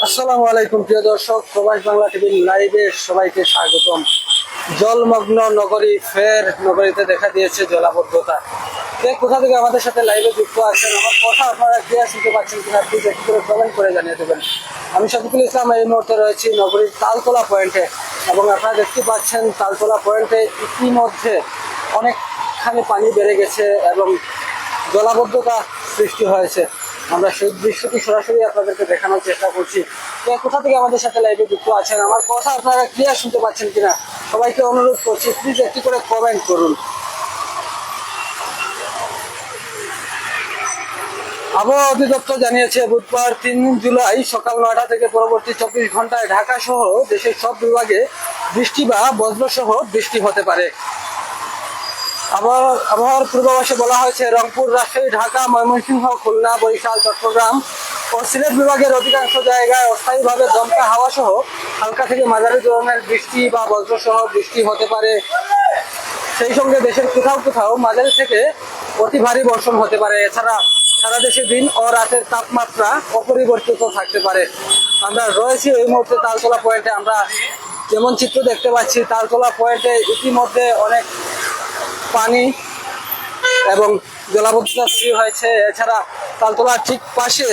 আসসালামু আলাইকুম প্রিয় দর্শক, প্রবাস বাংলা টিভির লাইভে সবাইকে স্বাগতম। জলমগ্ন নগরী ফের নগরীতে দেখা দিয়েছে জলাবদ্ধতা। কে কোথা থেকে আমাদের সাথে লাইভে যুক্ত আছেন, আমার কথা আপনারা ক্লিয়ার শুনতে পাচ্ছেন কিনা প্লিজ একটু করে কমেন্ট করে জানিয়ে দেবেন। আমি শফিকুল ইসলাম এই মুহূর্তে রয়েছি নগরীর তালতলা পয়েন্টে, এবং আপনারা দেখতে পাচ্ছেন তালতলা পয়েন্টে ইতিমধ্যে অনেকখানি পানি বেড়ে গেছে এবং জলাবদ্ধতা সৃষ্টি হয়েছে। আমরা সেই দৃশ্যটি সরাসরি আপনাদেরকে দেখানোর চেষ্টা করছি। তো কোথা থেকে আমাদের সাথে লাইভে যুক্ত আছেন, আমার কথা আপনারা ক্লিয়ার শুনতে পাচ্ছেন কিনা সবাইকে অনুরোধ করছি প্লিজ একটি করে কমেন্ট করুন। আবহাওয়া অধিদপ্তর জানিয়েছে বুধবার ৩ জুলাই সকাল ৯টা থেকে পরবর্তী ২৪ ঘন্টায় ঢাকা সহ দেশের সব বিভাগে বৃষ্টি বা বজ্রসহ বৃষ্টি হতে পারে। আবহাওয়ার পূর্বাভাসে বলা হয়েছে রংপুর, রাজশাহী, ঢাকা, ময়মনসিংহ, খুলনা, বরিশাল, চট্টগ্রাম ও সিলেট বিভাগের অধিকাংশ জায়গায় অস্থায়ীভাবে দমকা হাওয়া সহ হালকা থেকে মাঝারি ধরনের বৃষ্টি বা বজ্রসহ বৃষ্টি হতে পারে। সেই সঙ্গে দেশের কোথাও কোথাও মাঝারি থেকে অতি ভারী বর্ষণ হতে পারে। এছাড়া সারা দেশে দিন ও রাতের তাপমাত্রা অপরিবর্তিত থাকতে পারে। আমরা রয়েছি এই মুহূর্তে তালতলা পয়েন্টে। আমরা যেমন চিত্র দেখতে পাচ্ছি, তালতলা পয়েন্টে ইতিমধ্যে অনেক পানি এবং জলাবদ্ধতা সৃষ্টি হয়েছে। এছাড়া তালতলার ঠিক পাশে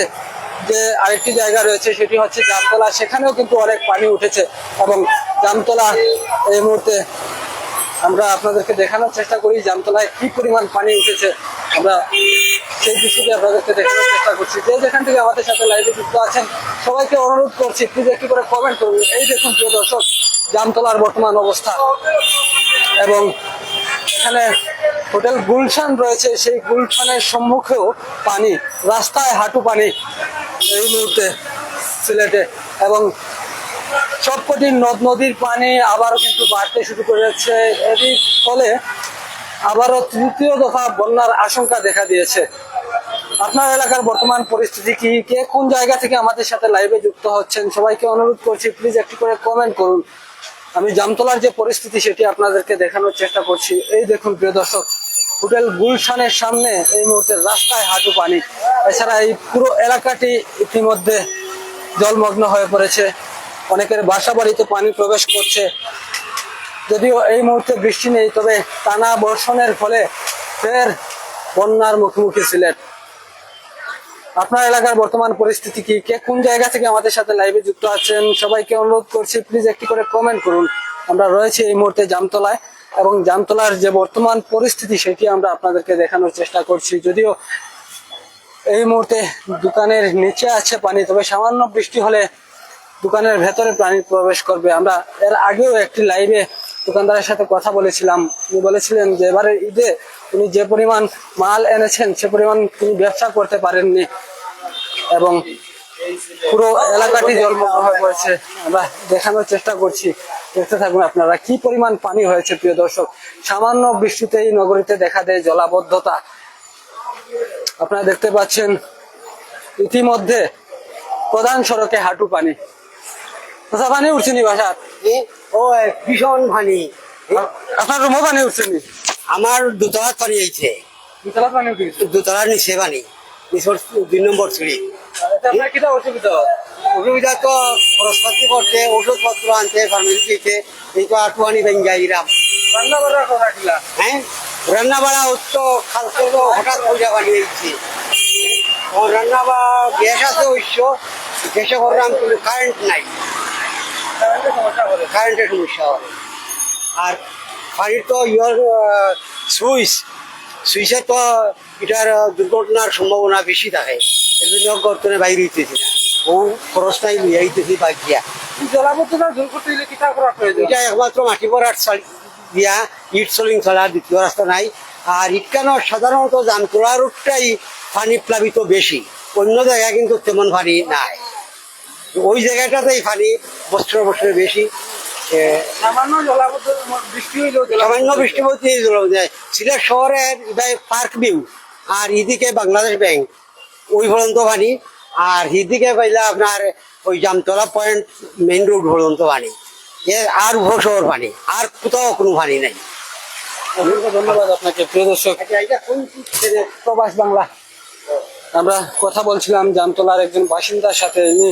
যে আরেকটি জায়গা রয়েছে সেটি হচ্ছে জামতলা, সেখানেও কিন্তু অনেক পানি উঠেছে এবং জামতলা এই মুহূর্তে আমরা আপনাদেরকে দেখানোর চেষ্টা করি জামতলায় কি পরিমাণ পানি উঠেছে। আমরা সেই দৃশ্যটি আপনাদেরকে দেখানোর চেষ্টা করছি। যে যেখান থেকে আমাদের সাথে লাইভে যুক্ত আছেন সবাইকে অনুরোধ করছি প্লিজ একটু করে কমেন্ট করুন। এই দেখুন প্রিয় দর্শক, জামতলার বর্তমান অবস্থা। এবং এখানে হোটেল গুলশান রয়েছে, সেই গুলশানের সম্মুখেও পানি, রাস্তায় হাঁটু পানি এই মুহূর্তে সিলেটে। এবং সবকটি নদ নদীর পানি আবারও কিন্তু বাড়তে শুরু করেছে। এরই ফলে আবারও তৃতীয় দফা বন্যার আশঙ্কা দেখা দিয়েছে। আপনার এলাকার বর্তমান পরিস্থিতি কি, কে কোন জায়গা থেকে আমাদের সাথে লাইভে যুক্ত হচ্ছেন সবাইকে অনুরোধ করছি প্লিজ একটু করে কমেন্ট করুন। আমি জামতলার যে পরিস্থিতি সেটি আপনাদেরকে দেখানোর চেষ্টা করছি। এই দেখুন প্রিয় দর্শক, হোটেল গুলশানের সামনে এই মুহূর্তে রাস্তায় হাঁটু পানি। এছাড়া এই পুরো এলাকাটি ইতিমধ্যে জলমগ্ন হয়ে পড়েছে। অনেকের বাসা বাড়িতে পানি প্রবেশ করছে। যদিও এই মুহূর্তে বৃষ্টি নেই, তবে টানা বর্ষণের ফলে ফের বন্যার মুখোমুখি সিলেট। আপনার এলাকার বর্তমান পরিস্থিতি কি, কে কোন জায়গা থেকে আমাদের সাথে লাইভে যুক্ত আছেন সবাইকে অনুরোধ করছি প্লিজ একটি করে কমেন্ট করুন। আমরা রয়েছি এই মুহূর্তে জামতলায় এবং জামতলার যে বর্তমান পরিস্থিতি সেটি আমরা আপনাদেরকে দেখানোর চেষ্টা করছি। যদিও এই মুহূর্তে দোকানের নিচে আছে পানি, তবে সামান্য বৃষ্টি হলে দোকানের ভেতরে পানি প্রবেশ করবে। আমরা এর আগেও একটি লাইভে দোকানদারের সাথে কথা বলেছিলাম। তিনি বলেছিলেন যে এবারে ঈদে তিনি যে পরিমাণ মাল এনেছেন সে পরিমাণ তিনি ব্যবসা করতে পারেননি এবং পুরো এলাকাটি জলমগ্ন হয়ে পড়েছে। আমরা দেখানোর চেষ্টা করছি, দেখতে থাকুন আপনারা কি পরিমাণ পানি হয়েছে। প্রিয় দর্শক, সামান্য বৃষ্টিতেই নগরীতে দেখা দেয় জলাবদ্ধতা। আপনারা দেখতে পাচ্ছেন ইতিমধ্যে প্রধান সড়কে হাঁটু পানি। কোথা পানি উঠছেনি বাসার? ও ভীষণ পানি। আপনার রুমও পানি উঠছেনি? আমার দোতলার পানি আইছে, দুতলা পানি উঠে গেছে। দোতলার নিচে পানি, নিচের ২ নম্বর সিঁড়ি। আপনার কিটা অসুবিধা? অসুবিধা তো খরচপাতি করতে, ওষুধপত্র আনতে, ফার্মেসি দিতে, এই তো আটু আনি ব্যাঙ্গ যাইরাম। রান্না বান্নার কথা কিলা? হ্যাঁ, রান্না বাড়া তো খালকে তো হঠাৎ পয়সা পানি আইছে। রান্না বা গ্যাস আছে অবশ্য, গ্যাসে করলাম কিন্তু কারেন্ট নাই, কারেন্টের সমস্যা হবে। আর পানির তো সুইচে তো এটার দুর্ঘটনার সম্ভাবনা বেশি থাকে। এর জন্য গর্তনে বাইরে হইতেছি না, ও খরচটাই লইয়া হইতেছি বাগিয়া। জলাবদ্ধতা দূর করতে গেলে কিটা করা প্রয়োজন? এটা একমাত্র মাটি ভরাট দিয়া ইট সলিং ছাড়া দ্বিতীয় রাস্তা নাই। আর ইটকানো সাধারণত জামতলা রোডটাই পানি প্লাবিত বেশি, অন্য জায়গায় কিন্তু তেমন পানি নাই। ওই জায়গাটাতেই পানি বছরে বছরে বেশি। সামান্য বৃষ্টি হইলেও সামান্য বৃষ্টি বলতে সিলেট শহরের পার্ক ভিউ আর এদিকে বাংলাদেশ ব্যাংক ওই পর্যন্ত পানি, আর এদিকে পাইলে আপনার ওই জামতলা পয়েন্ট মেইন রোড পর্যন্ত পানি। আর উপশহর পানি, আর কোথাও কোনো পানি নেই। ধন্যবাদ আপনাকে প্রিয় দর্শক। এটা কোন প্রবাস বাংলা। আমরা কথা বলছিলাম জামতলার একজন বাসিন্দার সাথে, ইনি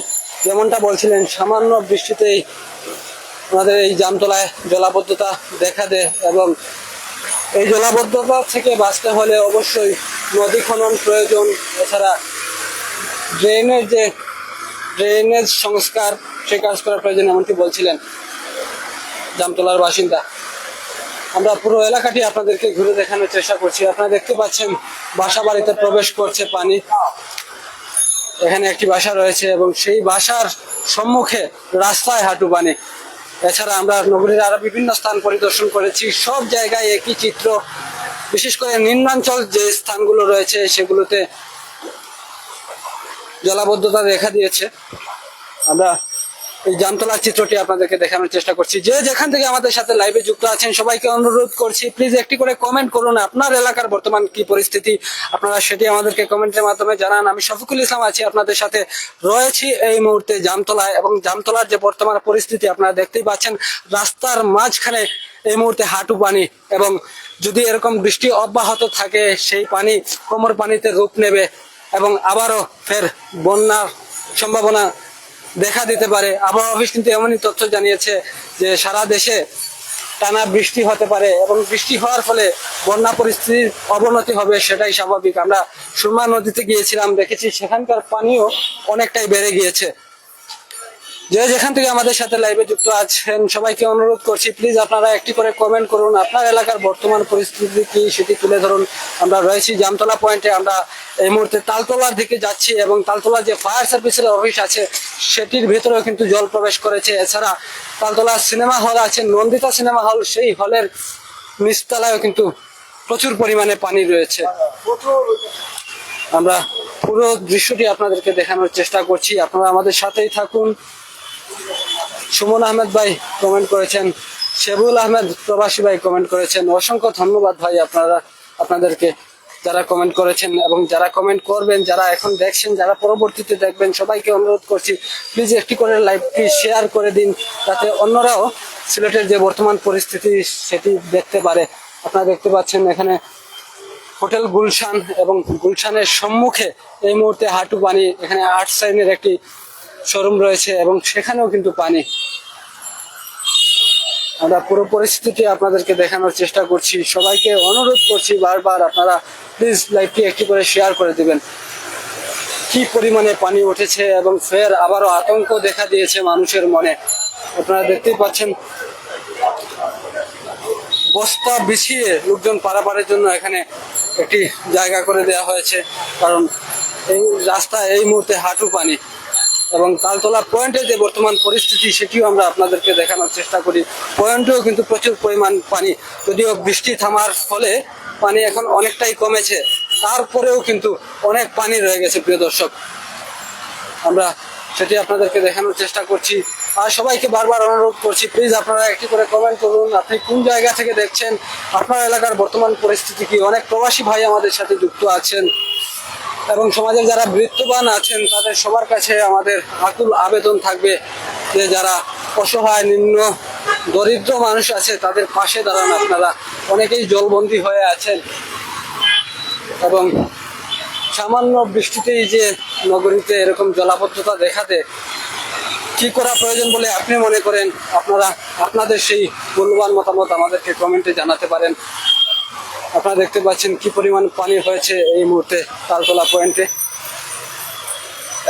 যেমনটা বলছিলেন সামান্য বৃষ্টিতেই আমাদের এই জামতলায় জলাবদ্ধতা দেখা দেয় এবং এই জলাবদ্ধতা থেকে বাঁচতে হলে অবশ্যই নদী খনন প্রয়োজন। এছাড়া ড্রেনেজ সংস্কার সে কাজ করা প্রয়োজন, এমনটি বলছিলেন জামতলার বাসিন্দা। আমরা পুরো এলাকাটি আপনাদেরকে ঘুরে দেখানোর চেষ্টা করছি। আপনারা দেখতে পাচ্ছেন বাসা বাড়িতে প্রবেশ করছে পানি। এখানে একটি বাসা রয়েছে এবং সেই বাসার সম্মুখে রাস্তায় হাঁটু পানি। এছাড়া আমরা নগরীর আরো বিভিন্ন স্থান পরিদর্শন করেছি, সব জায়গায় একই চিত্র। বিশেষ করে নিম্নাঞ্চল যে স্থানগুলো রয়েছে সেগুলোতে জলাবদ্ধতা দেখা দিয়েছে। আমরা এই জামতলার চিত্রটি আপনাদেরকে দেখানোর চেষ্টা করছি। যে যেখান থেকে আমাদের সাথে লাইভে যুক্ত আছেন সবাইকে অনুরোধ করছি, প্লিজ একটি করে কমেন্ট করুন আপনার এলাকার বর্তমান কি পরিস্থিতি, আপনারা সেটি আমাদেরকে কমেন্টের মাধ্যমে জানান। আমি শফিকুল ইসলাম আছি আপনাদের সাথে, রয়েছি এই মুহূর্তে জামতলায় এবং জামতলার যে বর্তমান পরিস্থিতি আপনারা দেখতেই পাচ্ছেন। রাস্তার মাঝখানে এই মুহূর্তে হাঁটু পানি এবং যদি এরকম বৃষ্টি অব্যাহত থাকে সেই পানি কোমর পানিতে রূপ নেবে এবং আবারও ফের বন্যার সম্ভাবনা দেখা দিতে পারে। আবহাওয়া অফিস কিন্তু এমনই তথ্য জানিয়েছে যে সারা দেশে টানা বৃষ্টি হতে পারে এবং বৃষ্টি হওয়ার ফলে বন্যা পরিস্থিতির অবনতি হবে, সেটাই স্বাভাবিক। আমরা সুরমা নদীতে গিয়েছিলাম, দেখেছি সেখানকার পানিও অনেকটাই বেড়ে গিয়েছে। যে যেখান থেকে আমাদের সাথে লাইভে যুক্ত আছেন সবাইকে অনুরোধ করছি, প্লিজ আপনারা একটি করে কমেন্ট করুন, আপনার এলাকার বর্তমান পরিস্থিতি কি সেটি তুলে ধরুন। আমরা রয়েছি জামতলা পয়েন্টে, আমরা এই মুহূর্তে তালতলার দিকে যাচ্ছি এবং তালতলা যে ফায়ার সার্ভিসের অফিস আছে সেটির ভেতরেও কিন্তু জল প্রবেশ করেছে। এছাড়া তালতলা সিনেমা হল আছে, নন্দিতা সিনেমা হল, সেই হলের নিচতলায়ও কিন্তু প্রচুর পরিমাণে পানি রয়েছে। আমরা পুরো দৃশ্যটি আপনাদেরকে দেখানোর চেষ্টা করছি, আপনারা আমাদের সাথেই থাকুন। সুমন আহমেদ ভাই কমেন্ট করেছেন, শেবুল আহমেদ প্রবাসী ভাই কমেন্ট করেছেন, অসংখ্য ধন্যবাদ ভাই আপনাদেরকে যারা কমেন্ট করেছেন এবং যারা কমেন্ট করবেন, যারা এখন দেখছেন, যারা পরবর্তীতে দেখবেন, সবাইকে অনুরোধ করছি প্লিজ একটি করে লাইভটি শেয়ার করে দিন যাতে অন্যরাও সিলেটের যে বর্তমান পরিস্থিতি সেটি দেখতে পারে। আপনারা দেখতে পাচ্ছেন এখানে হোটেল গুলশান এবং গুলশানের সম্মুখে এই মুহূর্তে হাঁটু পানি। এখানে আর্ট সাইনের একটি শোরুম রয়েছে এবং সেখানেও কিন্তু পানি। আমরা পুরো পরিস্থিতি আপনাদেরকে দেখানোর চেষ্টা করছি, সবাইকে অনুরোধ করছি বারবার আপনারা প্লিজ লাইভটি একটি করে শেয়ার করে দিবেন। কি পরিমাণে পানি উঠেছে এবং ফের আবারও আতঙ্ক দেখা দিয়েছে মানুষের মনে। আপনারা দেখতেই পাচ্ছেন বস্তা বিছিয়ে লোকজন পারাপারের জন্য এখানে একটি জায়গা করে দেওয়া হয়েছে, কারণ এই রাস্তা এই মুহূর্তে হাঁটু পানি। এবং তালতলা পয়েন্টে যে বর্তমান পরিস্থিতি সেটিও আমরা আপনাদেরকে দেখানোর চেষ্টা করি। পয়েন্টেও কিন্তু প্রচুর পরিমাণ পানি, যদিও বৃষ্টি থামার ফলে পানি এখন অনেকটাই কমেছে, তারপরেও কিন্তু অনেক পানি রয়ে গেছে প্রিয় দর্শক। আমরা সেটি আপনাদেরকে দেখানোর চেষ্টা করছি আর সবাইকে বারবার অনুরোধ করছি প্লিজ আপনারা একটি করে কমেন্ট করুন, আপনি কোন জায়গা থেকে দেখছেন, আপনার এলাকার বর্তমান পরিস্থিতি কি। অনেক প্রবাসী ভাই আমাদের সাথে যুক্ত আছেন এবং সমাজের যারা বৃত্তবান আছেন তাদের সবার কাছে আমাদের আকুল আবেদন থাকবে যে যারা অসহায় নিম্ন দরিদ্র মানুষ আছে তাদের পাশে দাঁড়ান। আপনারা অনেকেই জলবন্দী হয়ে আছেন এবং সামান্য বৃষ্টিতেই যে নগরীতে এরকম জলাবদ্ধতা দেখাতে কি করা প্রয়োজন বলে আপনি মনে করেন, আপনারা আপনাদের সেই মূল্যবান মতামত আমাদেরকে কমেন্টে জানাতে পারেন। আপনারা দেখতে পাচ্ছেন কি পরিমাণ পানি হয়েছে এই মুহূর্তে তালতলা পয়েন্টে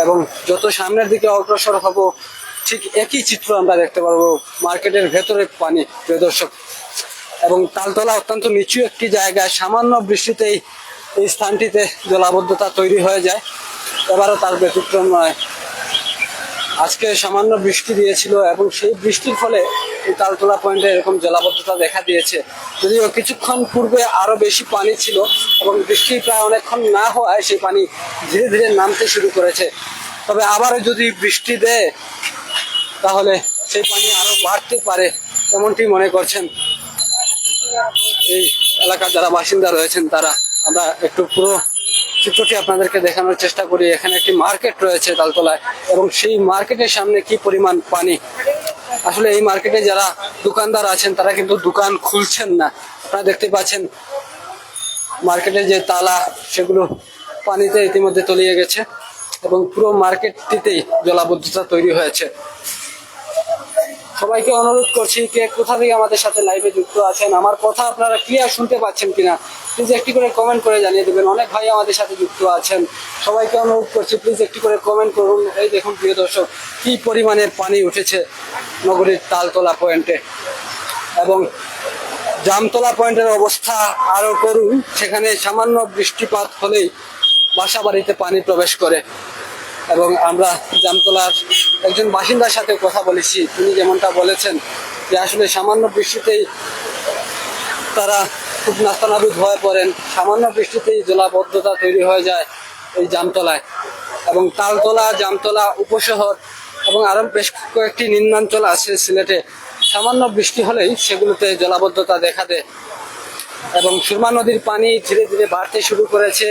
এবং যত সামনের দিকে অগ্রসর হব ঠিক একই চিত্র আমরা দেখতে পারবো। মার্কেটের ভেতরে পানি প্রিয় দর্শক, এবং তালতলা অত্যন্ত নিচু একটি জায়গা, সামান্য বৃষ্টিতেই এই স্থানটিতে জলাবদ্ধতা তৈরি হয়ে যায়। এবারও তার ব্যতিক্রম নয়। আজকে সামান্য বৃষ্টি দিয়েছিল এবং সেই বৃষ্টির ফলে এই তালতলা পয়েন্টে এরকম জলাবদ্ধতা দেখা দিয়েছে। যদিও কিছুক্ষণ পূর্বে আরো বেশি পানি ছিল এবং বৃষ্টি প্রায় অনেকক্ষণ না হওয়ায় সেই পানি ধীরে ধীরে নামতে শুরু করেছে। তবে আবারও যদি বৃষ্টি দেয় তাহলে সেই পানি আরো বাড়তে পারে, এমনটি মনে করছেন এই এলাকার যারা বাসিন্দা রয়েছেন তারা। আমরা একটু পুরো চিত্রটি আপনাদেরকে দেখানোর চেষ্টা করি। এখানে একটি মার্কেট রয়েছে তালতলায় এবং সেই মার্কেটের সামনে কি পরিমাণ পানি। আসলে এই মার্কেটে যারা দোকানদার আছেন তারা কিন্তু দোকান খুলছেন না। আপনারা দেখতে পাচ্ছেন মার্কেটে যে তালা সেগুলো পানিতে ইতিমধ্যে তলিয়ে গেছে এবং পুরো মার্কেটটিতেই জলাবদ্ধতা তৈরি হয়েছে। সবাইকে অনুরোধ করছি, কে কোথা থেকে আমাদের সাথে লাইভে যুক্ত আছেন, আমার কথা আপনারা ক্লিয়ার শুনতে পাচ্ছেন কিনা প্লিজ একটি করে কমেন্ট করে জানিয়ে দেবেন। অনেক ভাই আমাদের সাথে যুক্ত আছেন, সবাইকে অনুরোধ করছি প্লিজ একটি করে কমেন্ট করুন। এই দেখুন প্রিয় দর্শক, কি পরিমাণে পানি উঠেছে নগরীর তালতলা পয়েন্টে এবং জামতলা পয়েন্টের অবস্থা আরো করুন। সেখানে সামান্য বৃষ্টিপাত হলেই বাসা বাড়িতে পানি প্রবেশ করে এবং আমরা জামতলার একজন বাসিন্দার সাথে কথা বলেছি, তিনি যেমনটা বলেছেন যে আসলে সামান্য বৃষ্টিতেই তারা খুব নাস্তানাবুদ হয়ে পড়েন, সামান্য বৃষ্টিতেই জলাবদ্ধতা তৈরি হয়ে যায় এই জামতলায় এবং তালতলা, জামতলা উপশহর এবং আরো বেশ কয়েকটি নিম্নাঞ্চল আছে সিলেটে। সামান্য বৃষ্টি হলেই সেগুলোতে জলাবদ্ধতা দেখা দেয় এবং সুরমা নদীর পানি ধীরে ধীরে বাড়তে শুরু করেছে।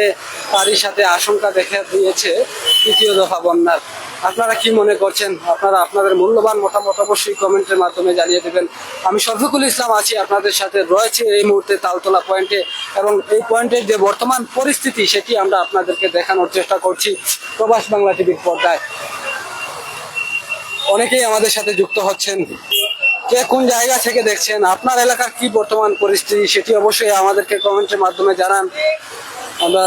তারই সাথে আশঙ্কা দেখা দিয়েছে তৃতীয় দফা বন্যার। আপনারা কি মনে করছেন? আপনারা আপনাদের মূল্যবান মতামত অবশ্যই কমেন্টের মাধ্যমে জানিয়ে দেবেন। আমি শফিকুল ইসলাম আছি আপনাদের সাথে, রয়েছে এই মুহূর্তে তালতলা পয়েন্টে এবং এই পয়েন্টের যে বর্তমান পরিস্থিতি সেটি আমরা আপনাদেরকে দেখানোর চেষ্টা করছি প্রবাস বাংলা টিভির পর্দায়। অনেকেই আমাদের সাথে যুক্ত হচ্ছেন, কে কোন জায়গা থেকে দেখছেন, আপনার এলাকার কি বর্তমান পরিস্থিতি সেটি অবশ্যই আমাদেরকে কমেন্টের মাধ্যমে জানান। আমরা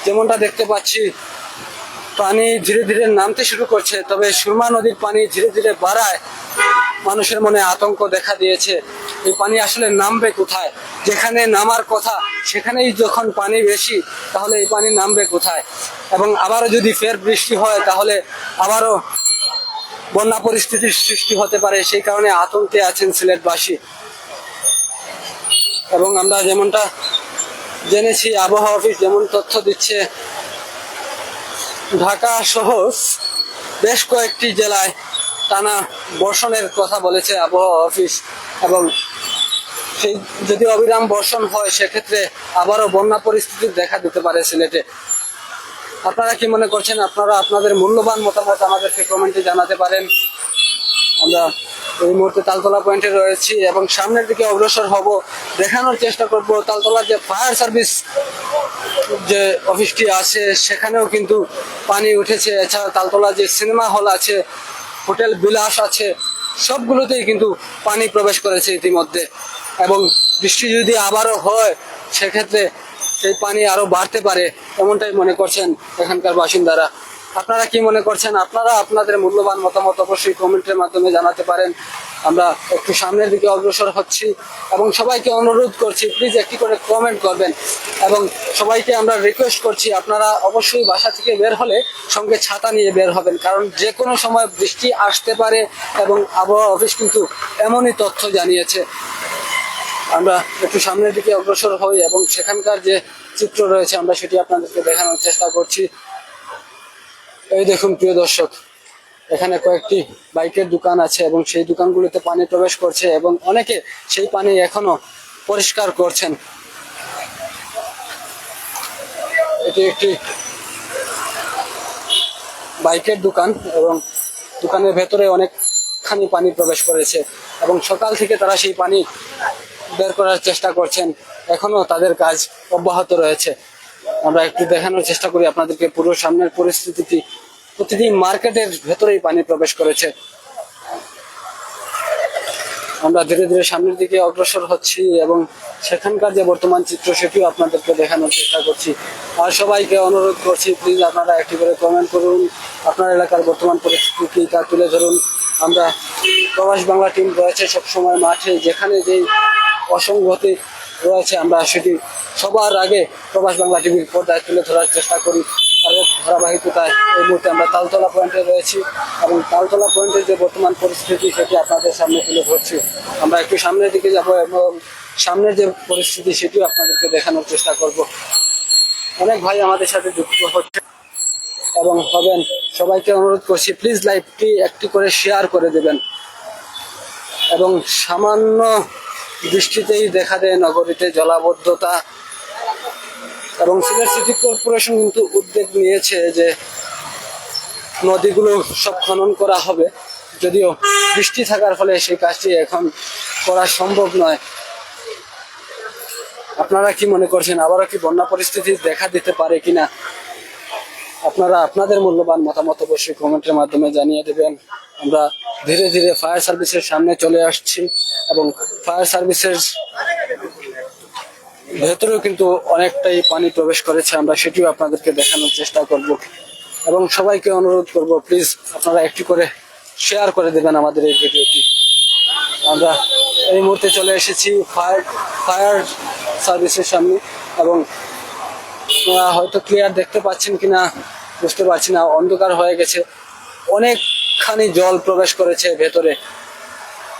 যেমনটা দেখতে পাচ্ছি পানি ধীরে ধীরে নামতে শুরু করছে, তবে সুরমা নদীর পানি ধীরে ধীরে বাড়ায় মানুষের মনে আতঙ্ক দেখা দিয়েছে। এই পানি আসলে নামবে কোথায়? যেখানে নামার কথা সেখানেই যখন পানি বেশি, তাহলে এই পানি নামবে কোথায়? এবং আবারও যদি ফের বৃষ্টি হয় তাহলে আবারও বন্যা পরিস্থিতির সৃষ্টি হতে পারে, সেই কারণে আতঙ্কে আছেন সিলেটবাসী। এবং আমরা যেমনটা জেনেছি, আবহাওয়া অফিস যেমন তথ্য দিচ্ছে, ঢাকা সহ বেশ কয়েকটি জেলায় টানা বর্ষণের কথা বলেছে আবহাওয়া অফিস এবং সেই যদি অবিরাম বর্ষণ হয় সেক্ষেত্রে আবারও বন্যা পরিস্থিতি দেখা দিতে পারে সিলেটে। আপনারা কি মনে করছেন? আপনারা আপনাদের মূল্যবান মতামত আমাদেরকে কমেন্টে জানাতে পারেন। আমরা এই মুহূর্তে তালতলা পয়েন্টে রয়েছি এবং সামনের দিকে অগ্রসর হব, দেখানোর চেষ্টা করব তালতলার যে ফায়ার সার্ভিস যে অফিসটি আছে সেখানেও কিন্তু পানি উঠেছে। এছাড়া তালতলা যে সিনেমা হল আছে, হোটেল বিলাস আছে, সবগুলোতেই কিন্তু পানি প্রবেশ করেছে ইতিমধ্যে এবং বৃষ্টি যদি আবারও হয় সেক্ষেত্রে সেই পানি আরো বাড়তে পারে, এমনটাই মনে করছেন এখানকার বাসিন্দারা। আপনারা কি মনে করছেন? আপনারা আপনাদের মূল্যবান মতামত অবশ্যই কমেন্টের মাধ্যমে জানাতে পারেন। আমরা একটু সামনের দিকে অগ্রসর হচ্ছি এবং সবাইকে অনুরোধ করছি প্লিজ একটি করে কমেন্ট করবেন এবং সবাইকে আমরা রিকোয়েস্ট করছি আপনারা অবশ্যই বাসা থেকে বের হলে সঙ্গে ছাতা নিয়ে বের হবেন, কারণ যে কোনো সময় বৃষ্টি আসতে পারে এবং আবহাওয়া অফিস কিন্তু এমনই তথ্য জানিয়েছে। আমরা একটু সামনের দিকে অগ্রসর হই এবং সেখানকার যে চিত্র রয়েছে আমরা সেটি আপনাদেরকে দেখানোর চেষ্টা করছি। এই দেখুন প্রিয় দর্শক, এখানে কয়েকটি বাইকের দোকান আছে এবং সেই দোকানগুলোতে পানি প্রবেশ করছে এবং অনেকে সেই পানি এখনো পরিষ্কার করছেন। এটি একটি বাইকের দোকান এবং দোকানের ভেতরে অনেকখানি পানি প্রবেশ করেছে এবং সকাল থেকে তারা সেই পানি বের করার চেষ্টা করছেন, এখনো তাদের কাজ অব্যাহত রয়েছে। আমরা একটু দেখানোর চেষ্টা করি আপনাদেরকে পুরো সামনের পরিস্থিতিটি। প্রতিটি মার্কেটের ভেতরেই পানি প্রবেশ করেছে। আমরা ধীরে ধীরে সামনের দিকে অগ্রসর হচ্ছি এবং সেখানকার যে বর্তমান চিত্র সেটিও আপনাদেরকে দেখানোর চেষ্টা করছি। আর সবাইকে অনুরোধ করছি প্লিজ আপনারা একটি করে কমেন্ট করুন, আপনার এলাকার বর্তমান পরিস্থিতি কি তা তুলে ধরুন। আমরা প্রবাস বাংলা টিম রয়েছে সবসময় মাঠে, যেখানে যেই অসংগতি রয়েছে আমরা সেটি সবার আগে প্রবাস বাংলা টিভির পর্দায় তুলে ধরার চেষ্টা করি। আর ধারাবাহিকতায় এই মুহূর্তে আমরা তালতলা পয়েন্টে রয়েছি এবং তালতলা পয়েন্টের যে বর্তমান পরিস্থিতি সেটি আপনাদের সামনে তুলে ধরছি। আমরা একটু সামনের দিকে যাব এবং সামনের যে পরিস্থিতি সেটিও আপনাদেরকে দেখানোর চেষ্টা করব। অনেক ভাই আমাদের সাথে যুক্ত হচ্ছে এবং হবেন, সবাইকে অনুরোধ করছি প্লিজ লাইভটি একটি করে শেয়ার করে দেবেন এবং সামান্য বৃষ্টিতেই দেখা দেয় নগরীতে জলাবদ্ধতা এবং সিলেট সিটি কর্পোরেশন কিন্তু উদ্যোগ নিয়েছে যে নদীগুলো সব খনন করা হবে, যদিও বৃষ্টি থাকার ফলে সেই কাজটি এখন করা সম্ভব নয়। আপনারা কি মনে করছেন আবারও কি বন্যা পরিস্থিতি দেখা দিতে পারে কিনা আপনারা আপনাদের মূল্যবান মতামত অবশ্যই কমেন্টের মাধ্যমে জানিয়ে দেবেন। আমরা ধীরে ধীরে ফায়ার সার্ভিসের সামনে চলে আসছি এবং ফায়ার সার্ভিসের ভেতরেও কিন্তু অনেকটাই পানি প্রবেশ করেছে, আমরা সেটিও আপনাদেরকে দেখানোর চেষ্টা করব এবং সবাইকে অনুরোধ করব প্লিজ আপনারা একটি করে শেয়ার করে দেবেন আমাদের এই ভিডিওটি। আমরা এই মুহূর্তে চলে এসেছি ফায়ার সার্ভিসের সামনে এবং হয়তো ক্লিয়ার দেখতে পাচ্ছেন কিনা বুঝতে পারছি না, অন্ধকার হয়ে গেছে, অনেকখানি জল প্রবেশ করেছে ভেতরে,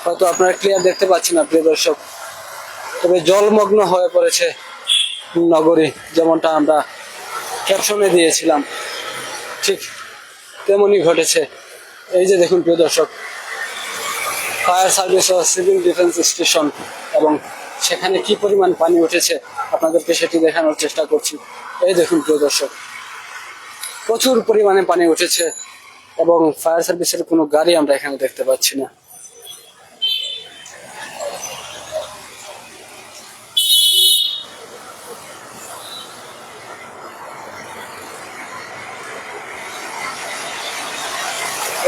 হয়তো আপনারা ক্লিয়ার দেখতে পাচ্ছেন না প্রিয় দর্শক। তবে জলমগ্ন হয়ে পড়েছে নগরী, যেমনটা আমরা ক্যাপশনে দিয়েছিলাম ঠিক তেমনই ঘটেছে। এই যে দেখুন প্রিয় দর্শক, ফায়ার সার্ভিস ও সিভিল ডিফেন্স স্টেশন এবং সেখানে কি পরিমাণ পানি উঠেছে আপনাদেরকে সেটি দেখানোর চেষ্টা করছি। এই দেখুন প্রিয় দর্শক, প্রচুর পরিমাণে পানি উঠেছে এবং ফায়ার সার্ভিসের কোনো গাড়ি আমরা এখানে দেখতে পাচ্ছি না।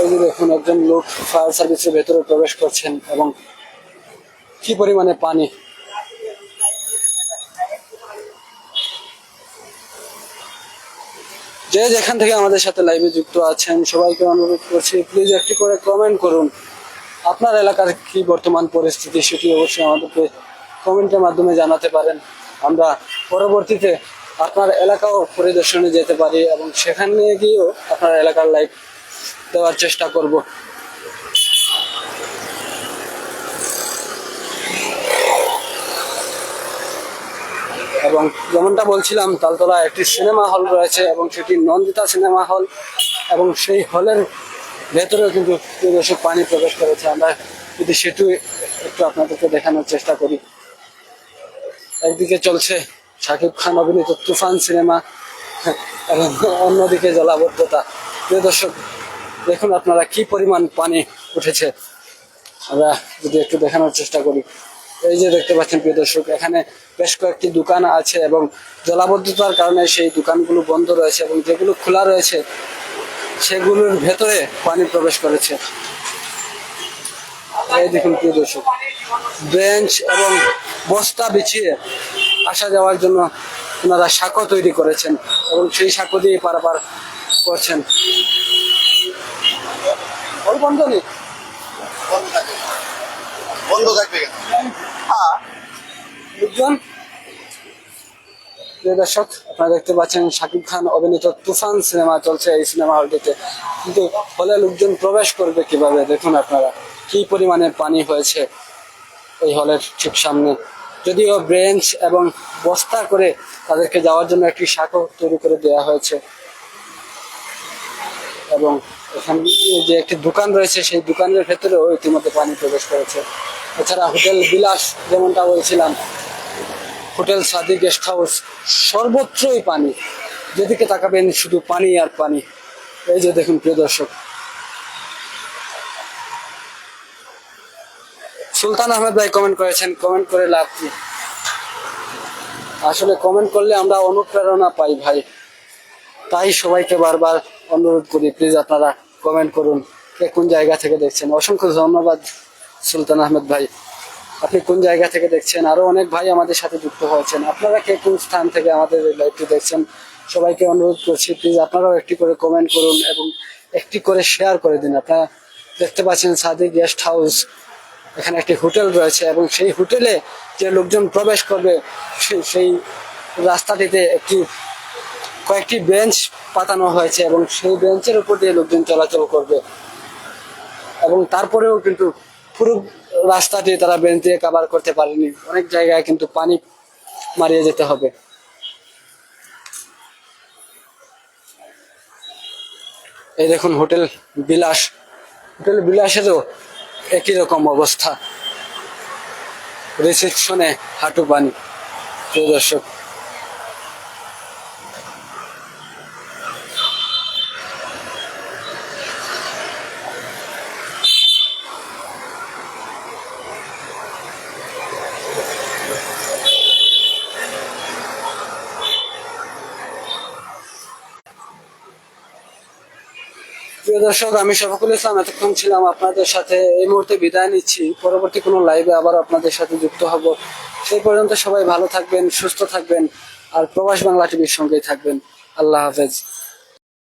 এই যে দেখুন, একজন লোক ফায়ার সার্ভিসের ভেতরে প্রবেশ করছেন এবং কি পরিমাণে পানি। যে যেখান থেকে আমাদের সাথে লাইভে যুক্ত আছেন সবাইকে অনুরোধ করছি প্লিজ একটি করে কমেন্ট করুন, আপনার এলাকার কি বর্তমান পরিস্থিতি সেটি অবশ্যই আমাদেরকে কমেন্টের মাধ্যমে জানাতে পারেন। আমরা পরবর্তীতে আপনার এলাকাও পরিদর্শনে যেতে পারি এবং সেখানে গিয়েও আপনার এলাকার লাইভ দেওয়ার চেষ্টা করব। এবং যেমনটা বলছিলাম, তালতলা একটি সিনেমা হল রয়েছে এবং সেটি নন্দিতা সিনেমা হল এবং সেই হলের ভেতরেও কিন্তু দর্শক পানি প্রবেশ করেছে। আমরা যদি সেটু একটু আপনাদেরকে দেখানোর চেষ্টা করি। একদিকে চলছে শাকিব খান অভিনীত তুফান সিনেমা এবং অন্যদিকে জলাবদ্ধতা। প্রিয় দর্শক দেখুন আপনারা কি পরিমাণ পানি উঠেছে, আমরা যদি একটু দেখানোর চেষ্টা করি। এই যে দেখতে পাচ্ছেন প্রিয় দর্শক, এখানে বেশ কয়েকটি দোকান আছে এবং জলাবদ্ধতার কারণে সেই দোকানগুলো বন্ধ রয়েছে এবং যেগুলো খোলা রয়েছে সেগুলোর ভেতরে পানি প্রবেশ করেছে। এই দেখুন প্রিয় দর্শক, বেঞ্চ এবং বস্তা বিছিয়ে আসা যাওয়ার জন্য ওনারা সাঁকো তৈরি করেছেন এবং সেই সাঁকো দিয়ে পারাপার করছেন। বন্ধ নেই, বন্ধ থাকবে লোকজন। প্রিয় দর্শক আপনারা দেখতে পাচ্ছেন শাকিব খান অভিনীত তুফান সিনেমা চলছে এই সিনেমা হলটিতে, কিন্তু হলে লোকজন প্রবেশ করবে কিভাবে? দেখুন আপনারা কি পরিমাণে পানি হয়েছে এই হলের ঠিক সামনে। যদিও বেঞ্চ এবং বস্তা করে তাদেরকে যাওয়ার জন্য একটি সাঁকো তৈরি করে দেওয়া হয়েছে এবং এখানে যে একটি দোকান রয়েছে সেই দোকানের ভেতরেও ইতিমধ্যে পানি প্রবেশ করেছে। এছাড়া হোটেল বিলাস, যেমনটা বলছিলাম, হোটেল সাদি গেস্ট হাউস, সর্বত্রই পানি, যেদিকে তাকাবেন শুধু পানি আর পানি। এই যে দেখুন প্রিয় দর্শক, সুলতান আহমেদ ভাই কমেন্ট করেছেন, কমেন্ট করে লাভ কি? আসলে কমেন্ট করলে আমরা অনুপ্রেরণা পাই ভাই, তাই সবাইকে বারবার অনুরোধ করি প্লিজ আপনারা কমেন্ট করুন কে কোন জায়গা থেকে দেখছেন। অসংখ্য ধন্যবাদ সুলতান আহমেদ ভাই, আপনি কোন জায়গা থেকে দেখছেন। আরো অনেক ভাই আমাদের সাথে যুক্ত হয়েছেন, আপনারা কে কোন স্থান থেকে আমাদের এই লাইভটি দেখছেন সবাইকে অনুরোধ করছি প্লিজ আপনারাও একটি করে কমেন্ট করুন এবং একটি করে শেয়ার করে দিন। আপনারা দেখতে পাচ্ছেন সাদি গেস্ট হাউস, এখানে একটি হোটেল রয়েছে এবং সেই হোটেলে যে লোকজন প্রবেশ করবে সেই রাস্তাটিতে কয়েকটি বেঞ্চ পাতানো হয়েছে এবং সেই বেঞ্চের উপর দিয়ে লোকজন চলাচল করবে এবং তারপরেও কিন্তু পুরো রাস্তাটি তারা বেঞ্চ দিয়ে কভার করতে পারেনি, অনেক জায়গায় কিন্তু পানি মারিয়ে যেতে হবে। এই দেখুন হোটেল বিলাস, হোটেল বিলাসেরও একই রকম অবস্থা, রিসেপশনে হাঁটু পানি। প্রিয় দর্শক প্রিয় দর্শক, আমি শফিকুল ইসলাম এতক্ষণ ছিলাম আপনাদের সাথে। এই মুহূর্তে বিদায় নিচ্ছি, পরবর্তী কোনো লাইভে আবার আপনাদের সাথে যুক্ত হব। সেই পর্যন্ত সবাই ভালো থাকবেন, সুস্থ থাকবেন, আর প্রবাস বাংলা টিভির সঙ্গেই থাকবেন। আল্লাহ হাফেজ।